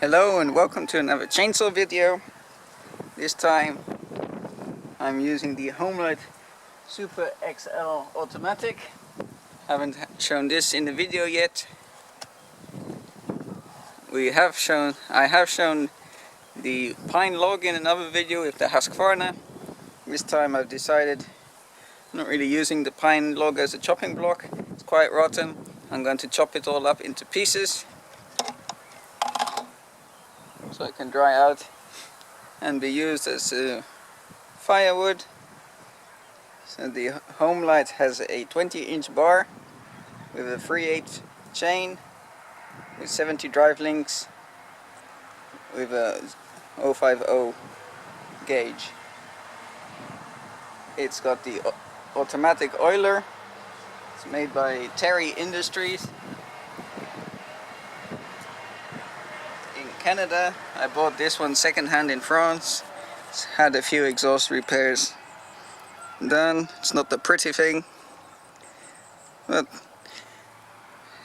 Hello and welcome to another chainsaw video. This time I'm using the Homelite Super XL automatic. Haven't shown this in the video yet. I have shown the pine log in another video with the Husqvarna. This time I've decided I'm not really using the pine log as a chopping block. It's quite rotten. I'm going to chop it all up into pieces so it can dry out and be used as firewood. So the Homelite has a 20-inch bar with a 3/8 chain with 70 drive links with a 050 gauge. It's got the automatic oiler. It's made by Terry Industries in Canada. I bought this one second-hand in France. It's had a few exhaust repairs done. It's not the pretty thing, but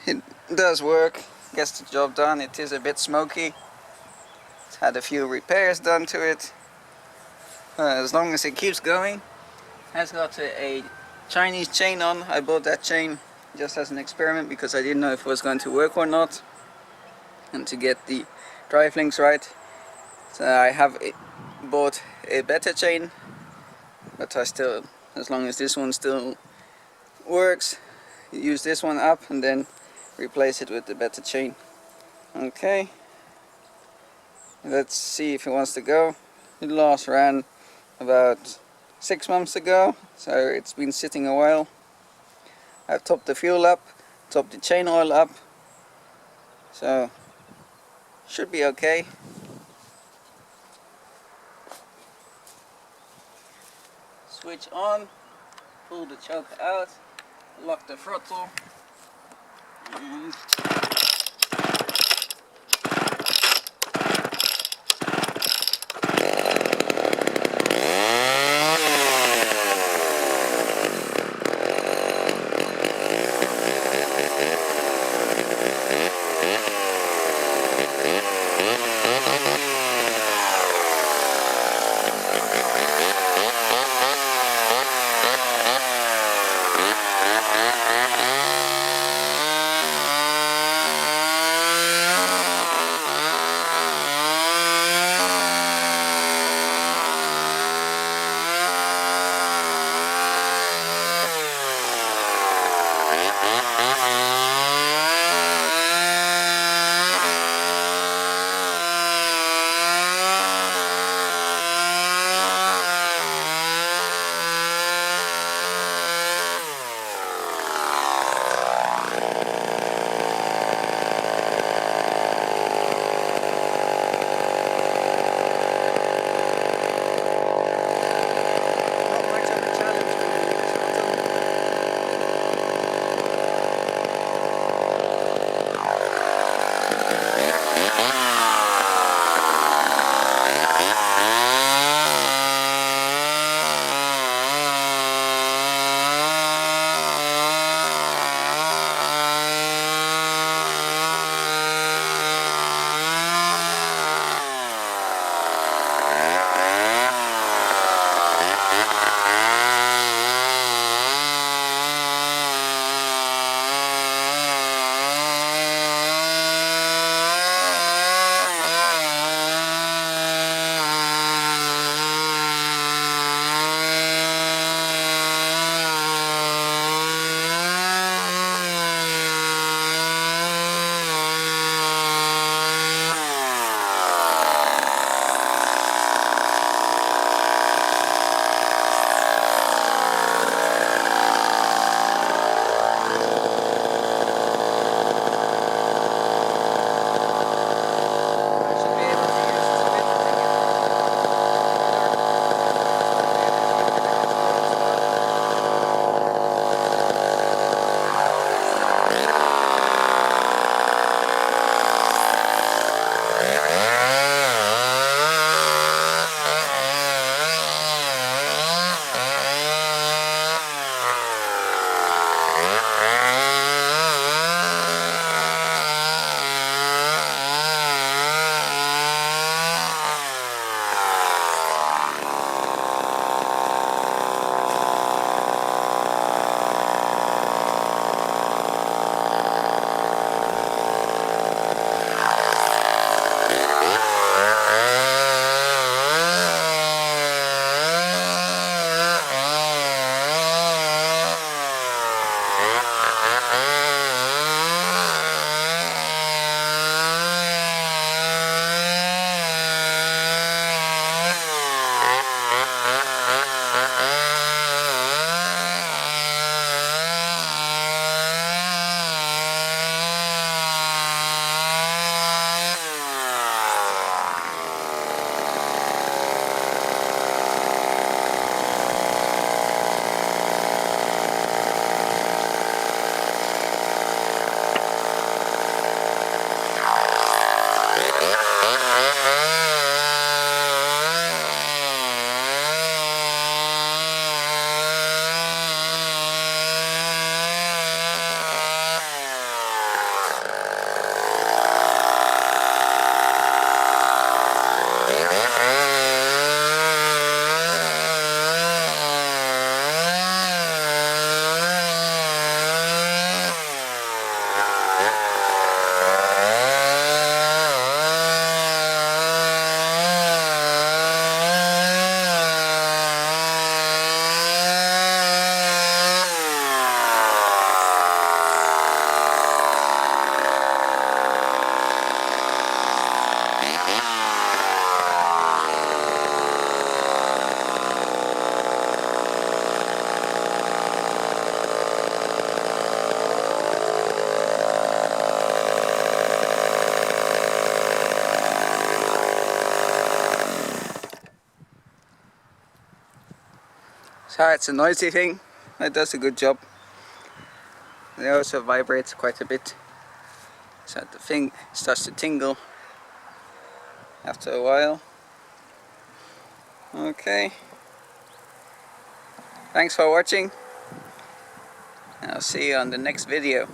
it does work, gets the job done. It is a bit smoky. It's had a few repairs done to it. As long as it keeps going. Has got a Chinese chain on. I bought that chain just as an experiment because I didn't know if it was going to work or not, and to get the drive links right. So I have bought a better chain, but as long as this one still works, use this one up and then replace it with the better chain. Okay, let's see if it wants to go. It last ran about 6 months ago, so it's been sitting a while. I've topped the fuel up, topped the chain oil up, so should be okay. Switch on, pull the choke out, lock the throttle, and So it's a noisy thing. It does a good job. It also vibrates quite a bit, so the thing starts to tingle after a while. Okay, thanks for watching, and I'll see you on the next video.